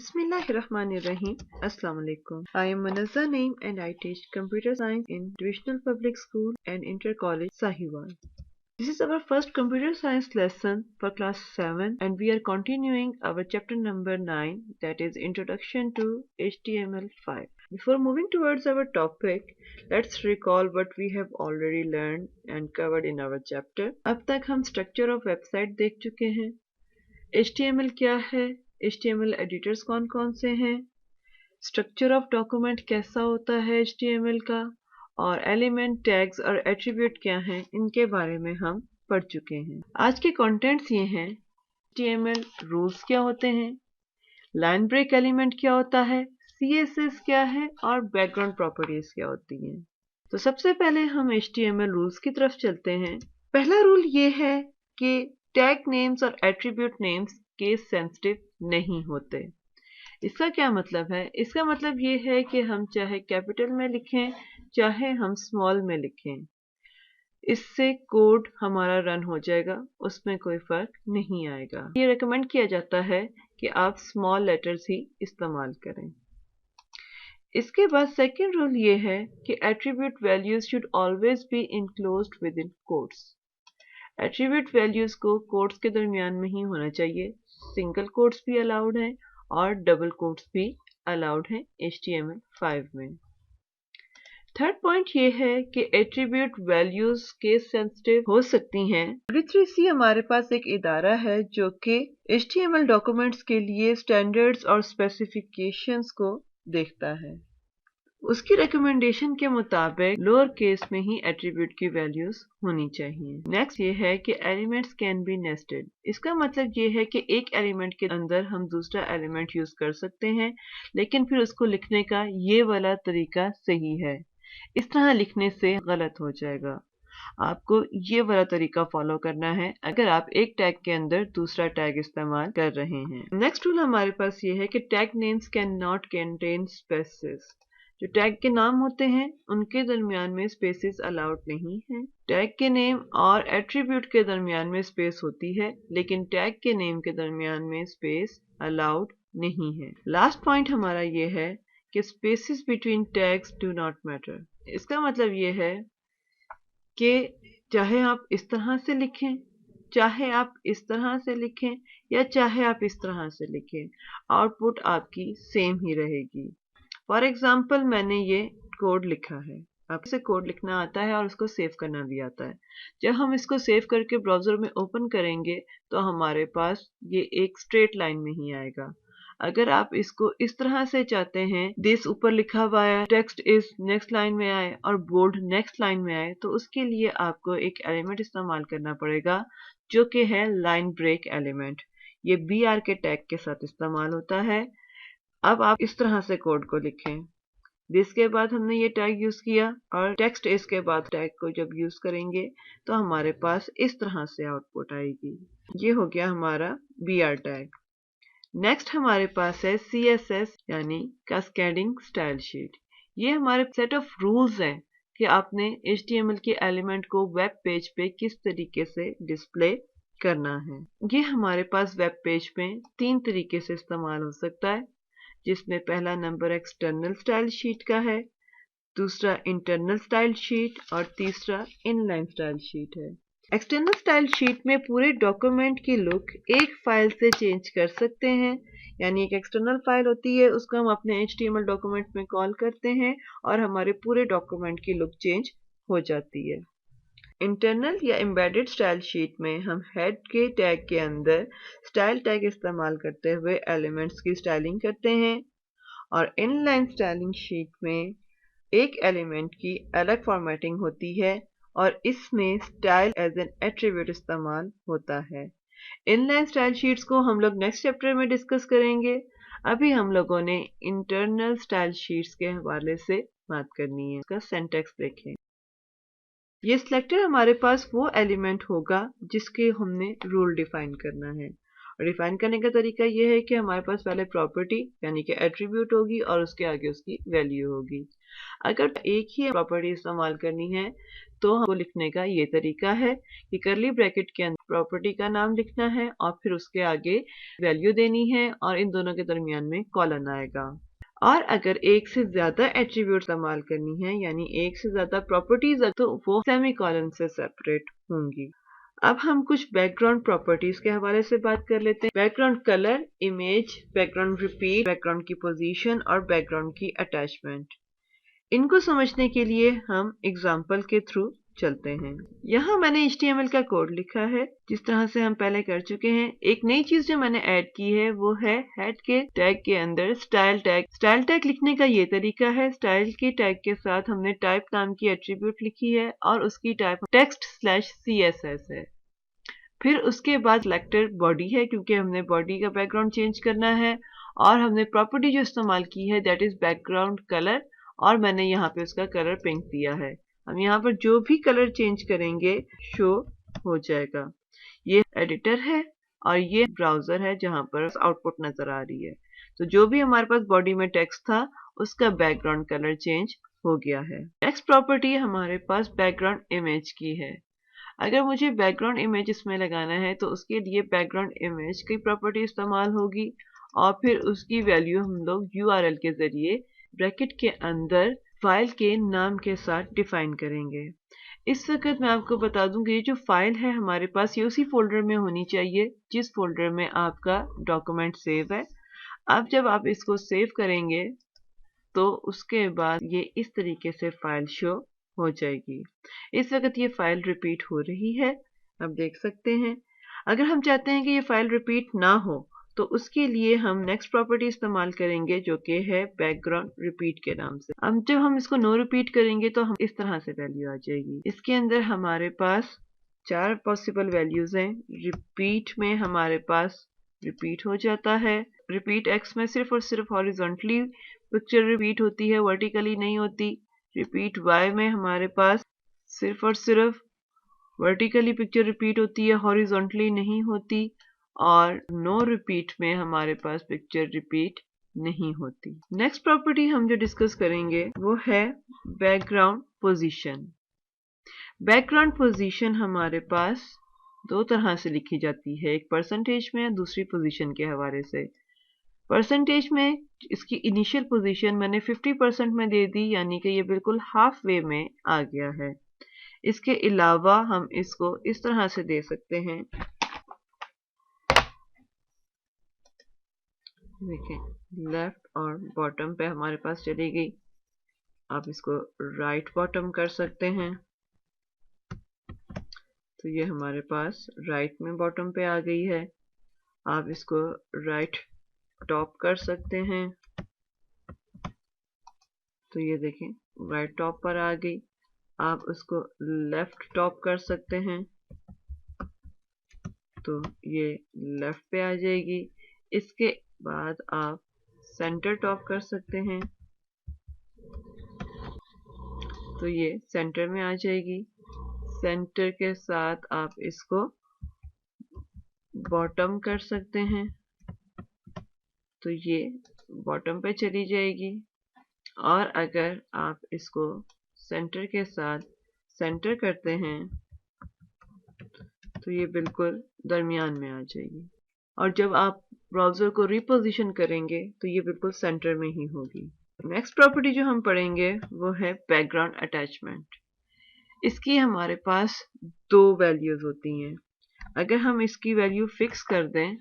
Bismillahirrahmanirrahim. Assalamu alaikum. I am Manazza Naeem and I teach computer science in Divisional Public School and Inter College Sahiwal. This is our first computer science lesson for class 7 and we are continuing our chapter number 9, that is Introduction to HTML5. Before moving towards our topic, let's recall what we have already learned and covered in our chapter. अब तक हम structure of website देख चुके हैं. HTML क्या है, HTML editors कौन कौन से हैं, स्ट्रक्चर ऑफ डॉक्यूमेंट कैसा होता है HTML का, और एलिमेंट टैग्स और एट्रीब्यूट क्या हैं, इनके बारे में हम पढ़ चुके हैं. आज के कंटेंट्स ये हैं: HTML रूल्स क्या होते हैं, लाइन ब्रेक एलिमेंट क्या होता है, CSS क्या है और बैकग्राउंड प्रॉपर्टीज क्या होती हैं. तो सबसे पहले हम HTML रूल्स की तरफ चलते हैं. पहला रूल ये है कि टैग नेम्स और एट्रीब्यूट नेम्स केस सेंसिटिव नहीं होते. इसका क्या मतलब है? इसका मतलब ये है कि हम चाहे कैपिटल में लिखें चाहे हम स्मॉल में लिखें, इससे कोड हमारा रन हो जाएगा, उसमें कोई फर्क नहीं आएगा. ये रेकमेंड किया जाता है कि आप स्मॉल लेटर्स ही इस्तेमाल करें. इसके बाद सेकंड रूल ये है कि attribute values should always be enclosed with in quotes. Attribute values को कोट्स के दरमियान में ही होना चाहिए. सिंगल कोट्स भी अलाउड हैं और डबल कोट्स भी अलाउड हैं HTML5 में. थर्ड पॉइंट ये है कि एट्रीब्यूट वैल्यूज केस सेंसिटिव हो सकती हैं. W3C हमारे पास एक इदारा है जो कि HTML डॉक्यूमेंट्स के लिए स्टैंडर्ड्स और स्पेसिफिकेशंस को देखता है. उसकी रिकमेंडेशन के मुताबिक लोअर केस में ही एट्रीब्यूट की वैल्यूज होनी चाहिए. नेक्स्ट ये है कि एलिमेंट्स कैन बी नेस्टेड. इसका मतलब ये है कि एक एलिमेंट के अंदर हम दूसरा एलिमेंट यूज कर सकते हैं, लेकिन फिर उसको लिखने का ये वाला तरीका सही है. इस तरह लिखने से गलत हो जाएगा. आपको ये वाला तरीका फॉलो करना है अगर आप एक टैग के अंदर दूसरा टैग इस्तेमाल कर रहे हैं. नेक्स्ट रूल हमारे पास ये है कि tag names can not contain spaces. जो टैग के नाम होते हैं उनके दरमियान में स्पेसेस अलाउड नहीं है. टैग के नेम और एट्रीब्यूट के दरमियान में स्पेस होती है, लेकिन टैग के नेम के दरमियान में स्पेस अलाउड नहीं है. लास्ट पॉइंट हमारा ये है कि spaces between tags do not matter. इसका मतलब ये है कि चाहे आप इस तरह से लिखें, चाहे आप इस तरह से लिखें या चाहे आप इस तरह से लिखें, आउटपुट आपकी सेम ही रहेगी. फॉर एग्जाम्पल मैंने ये कोड लिखा है, आपको इसे कोड लिखना आता है और उसको सेव करना भी आता है. जब हम इसको सेव करके ब्राउजर में ओपन करेंगे तो हमारे पास ये एक स्ट्रेट लाइन में ही आएगा. अगर आप इसको इस तरह से चाहते हैं, दिस ऊपर लिखा हुआ है, टेक्स्ट इज नेक्स्ट लाइन में आए और बोल्ड नेक्स्ट लाइन में आए, तो उसके लिए आपको एक एलिमेंट इस्तेमाल करना पड़ेगा जो कि है लाइन ब्रेक एलिमेंट. ये BR के टैग के साथ इस्तेमाल होता है. अब आप इस तरह से कोड को लिखें. दिस के बाद हमने ये टैग यूज किया और टेक्स्ट इस के बाद टैग को जब यूज करेंगे तो हमारे पास इस तरह से आउटपुट आएगी. ये हो गया हमारा BR टैग. नेक्स्ट हमारे पास है CSS यानी कैस्केडिंग स्टाइल शीट. ये हमारे सेट ऑफ रूल्स हैं कि आपने HTML के एलिमेंट को वेब पेज पे किस तरीके से डिस्प्ले करना है. ये हमारे पास वेब पेज में 3 तरीके से इस्तेमाल हो सकता है, जिसमें पहला नंबर एक्सटर्नल स्टाइल शीट का है, दूसरा इंटरनल स्टाइल शीट और तीसरा इनलाइन स्टाइल शीट है. एक्सटर्नल स्टाइल शीट में पूरे डॉक्यूमेंट की लुक एक फाइल से चेंज कर सकते हैं. यानी एक एक्सटर्नल फाइल होती है, उसको हम अपने HTML डॉक्यूमेंट में कॉल करते हैं और हमारे पूरे डॉक्यूमेंट की लुक चेंज हो जाती है. इंटरनल या एम्बेडेड स्टाइल शीट में हम हेड के टैग के अंदर स्टाइल टैग इस्तेमाल करते हुए एलिमेंट्स की स्टाइलिंग करते हैं, और इनलाइन स्टाइलिंग शीट में एक एलिमेंट की अलग फॉर्मेटिंग होती है और इसमें स्टाइल एज एन एट्रीब्यूट इस्तेमाल होता है. इनलाइन स्टाइल शीट्स को हम लोग नेक्स्ट चैप्टर में डिस्कस करेंगे. अभी हम लोगों ने इंटरनल स्टाइल शीट्स के हवाले से बात करनी है. इसका सिंटैक्स देखें. ये सिलेक्टर हमारे पास वो एलिमेंट होगा जिसके हमने रूल डिफाइन करना है, डिफाइन करने का तरीका ये है कि हमारे पास पहले प्रॉपर्टी यानी कि एट्रीब्यूट होगी और उसके आगे उसकी वैल्यू होगी। अगर एक ही प्रॉपर्टी इस्तेमाल करनी है तो हमको लिखने का ये तरीका है कि करली ब्रैकेट के अंदर प्रॉपर्टी का नाम लिखना है और फिर उसके आगे वैल्यू देनी है और इन दोनों के दरमियान में कॉलन आएगा। और अगर एक से ज्यादा एट्रीब्यूट इस्तेमाल करनी है यानी एक से ज्यादा प्रॉपर्टीज तो वो सेमी कॉलन से सेपरेट होंगी। अब हम कुछ बैकग्राउंड प्रॉपर्टीज के हवाले से बात कर लेते हैं। Background colour, image, background repeat, background की पोजीशन और बैकग्राउंड की अटैचमेंट। इनको समझने के लिए हम एग्जाम्पल के थ्रू चलते हैं। यहाँ मैंने HTML का कोड लिखा है जिस तरह से हम पहले कर चुके हैं। एक नई चीज जो मैंने ऐड की है वो है हेड के टैग के अंदर स्टाइल टैग। स्टाइल टैग लिखने का ये तरीका है, स्टाइल के टैग के साथ हमने टाइप नाम की एट्रीब्यूट लिखी है और उसकी टाइप text/CSS है। फिर उसके बाद सिलेक्टर बॉडी है क्योंकि हमने बॉडी का बैकग्राउंड चेंज करना है और हमने प्रॉपर्टी जो इस्तेमाल की है दैट इज बैकग्राउंड कलर और मैंने यहाँ पे उसका कलर पिंक दिया है। हम यहाँ पर जो भी कलर चेंज करेंगे शो हो जाएगा। ये एडिटर है और ये ब्राउजर है जहाँ पर आउटपुट नजर आ रही है। तो जो भी हमारे पास बॉडी में टेक्स्ट था उसका बैकग्राउंड कलर चेंज हो गया है। नेक्स्ट प्रॉपर्टी हमारे पास बैकग्राउंड इमेज की है। अगर मुझे बैकग्राउंड इमेज इसमें लगाना है तो उसके लिए बैकग्राउंड इमेज की प्रॉपर्टी इस्तेमाल होगी और फिर उसकी वैल्यू हम लोग URL के जरिए ब्रैकेट के अंदर फाइल के नाम के साथ डिफाइन करेंगे। इस वक्त मैं आपको बता दूं कि ये जो फाइल है हमारे पास ये उसी फोल्डर में होनी चाहिए जिस फोल्डर में आपका डॉक्यूमेंट सेव है। अब जब आप इसको सेव करेंगे तो उसके बाद ये इस तरीके से फाइल शो हो जाएगी। इस वक्त ये फाइल रिपीट हो रही है, आप देख सकते हैं। अगर हम चाहते हैं कि ये फाइल रिपीट ना हो तो उसके लिए हम नेक्स्ट प्रॉपर्टी इस्तेमाल करेंगे जो कि है बैकग्राउंड रिपीट के नाम से। अब जब हम इसको नो रिपीट करेंगे तो हम इस तरह से वैल्यू आ जाएगी। इसके अंदर हमारे पास 4 पॉसिबल वैल्यूज हैं। रिपीट में हमारे पास रिपीट हो जाता है। रिपीट एक्स में सिर्फ और सिर्फ हॉरिजॉन्टली पिक्चर रिपीट होती है, वर्टिकली नहीं होती। रिपीट वाई में हमारे पास सिर्फ और सिर्फ वर्टिकली पिक्चर रिपीट होती है, हॉरिजॉन्टली नहीं होती। और नो रिपीट में हमारे पास पिक्चर रिपीट नहीं होती। नेक्स्ट प्रॉपर्टी हम जो डिस्कस करेंगे वो है बैकग्राउंड पोजीशन। बैकग्राउंड पोजीशन हमारे पास दो तरह से लिखी जाती है, एक परसेंटेज में, दूसरी पोजीशन के हवाले से। परसेंटेज में इसकी इनिशियल पोजीशन मैंने 50% में दे दी यानी कि ये बिल्कुल हाफ वे में आ गया है। इसके अलावा हम इसको इस तरह से दे सकते हैं, देखिए लेफ्ट और बॉटम पे हमारे पास चली गई। आप इसको राइट बॉटम कर सकते हैं तो ये हमारे पास राइट में बॉटम पे आ गई है। आप इसको राइट टॉप कर सकते हैं तो ये देखें राइट टॉप पर आ गई। आप उसको लेफ्ट टॉप कर सकते हैं तो ये लेफ्ट पे आ जाएगी। इसके बाद आप सेंटर टॉप कर सकते हैं तो ये सेंटर में आ जाएगी। सेंटर के साथ आप इसको बॉटम कर सकते हैं तो ये बॉटम पे चली जाएगी। और अगर आप इसको सेंटर के साथ सेंटर करते हैं तो ये बिल्कुल दरमियान में आ जाएगी। और जब आप ब्राउजर को रिपोजिशन करेंगे तो ये बिल्कुल सेंटर में ही होगी। नेक्स्ट प्रॉपर्टी जो हम पढ़ेंगे वो है बैकग्राउंड अटैचमेंट। इसकी हमारे पास दो वैल्यूज होती हैं। अगर हम इसकी वैल्यू फिक्स कर दें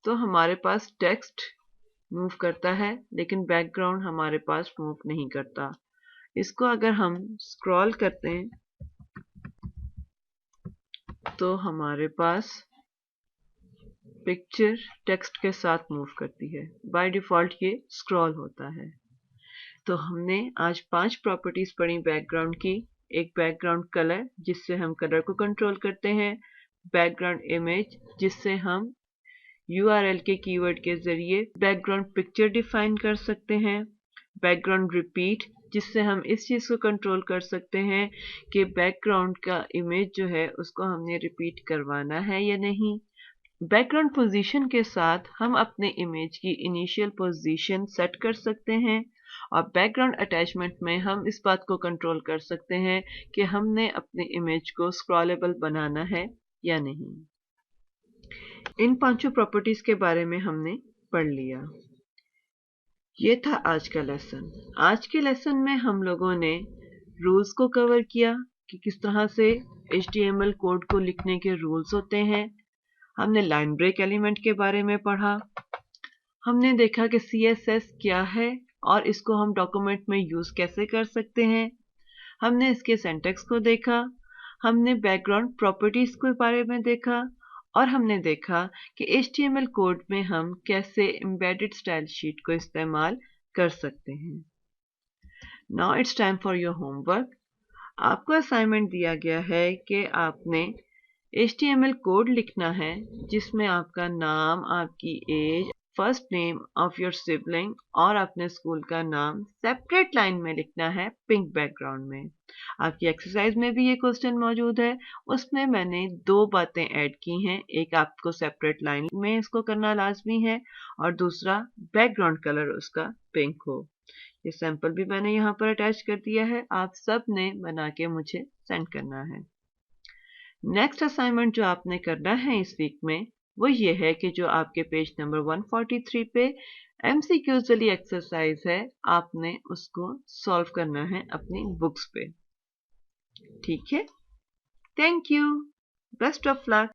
तो हमारे पास टेक्स्ट मूव करता है लेकिन बैकग्राउंड हमारे पास मूव नहीं करता। इसको अगर हम स्क्रॉल करते हैं तो हमारे पास पिक्चर टेक्स्ट के साथ मूव करती है। बाय डिफॉल्ट ये स्क्रॉल होता है। तो हमने आज 5 प्रॉपर्टीज पढ़ी बैकग्राउंड की। एक बैकग्राउंड कलर जिससे हम कलर को कंट्रोल करते हैं, बैकग्राउंड इमेज जिससे हम URL के कीवर्ड के जरिए बैकग्राउंड पिक्चर डिफाइन कर सकते हैं, बैकग्राउंड रिपीट जिससे हम इस चीज को कंट्रोल कर सकते हैं कि बैकग्राउंड का इमेज जो है उसको हमने रिपीट करवाना है या नहीं, बैकग्राउंड पोजीशन के साथ हम अपने इमेज की इनिशियल पोजीशन सेट कर सकते हैं और बैकग्राउंड अटैचमेंट में हम इस बात को कंट्रोल कर सकते हैं कि हमने अपनी इमेज को स्क्रॉलेबल बनाना है या नहीं। इन पांचों प्रॉपर्टीज के बारे में हमने पढ़ लिया। ये था आज का लेसन। आज के लेसन में हम लोगों ने रूल्स को कवर किया कि किस तरह से HTML कोड को लिखने के रूल्स होते हैं। हमने लाइन ब्रेक एलिमेंट के बारे में पढ़ा। हमने देखा कि CSS क्या है और इसको हम डॉक्यूमेंट में यूज कैसे कर सकते हैं। हमने इसके सिंटैक्स को देखा। हमने बैकग्राउंड प्रॉपर्टीज के बारे में देखा और हमने देखा कि HTML कोड में हम कैसे एम्बेडेड स्टाइल शीट को इस्तेमाल कर सकते हैं। Now it's time for your homework. आपको असाइनमेंट दिया गया है कि आपने HTML कोड लिखना है जिसमें आपका नाम, आपकी age, first name of your sibling और अपने स्कूल का नाम सेपरेट लाइन में लिखना है पिंक बैकग्राउंड में। आपकी एक्सरसाइज में भी ये क्वेश्चन मौजूद है। उसमें मैंने दो बातें ऐड की हैं। एक, आपको सेपरेट लाइन में इसको करना लाजमी है और दूसरा, बैकग्राउंड कलर उसका पिंक हो। ये सैंपल भी मैंने यहाँ पर अटैच कर दिया है। आप सब ने बना के मुझे सेंड करना है। नेक्स्ट असाइनमेंट जो आपने करना है इस वीक में वो ये है कि जो आपके पेज नंबर 143 पे MCQs वाली एक्सरसाइज है, आपने उसको सॉल्व करना है अपनी बुक्स पे। ठीक है? Thank you. Best of luck.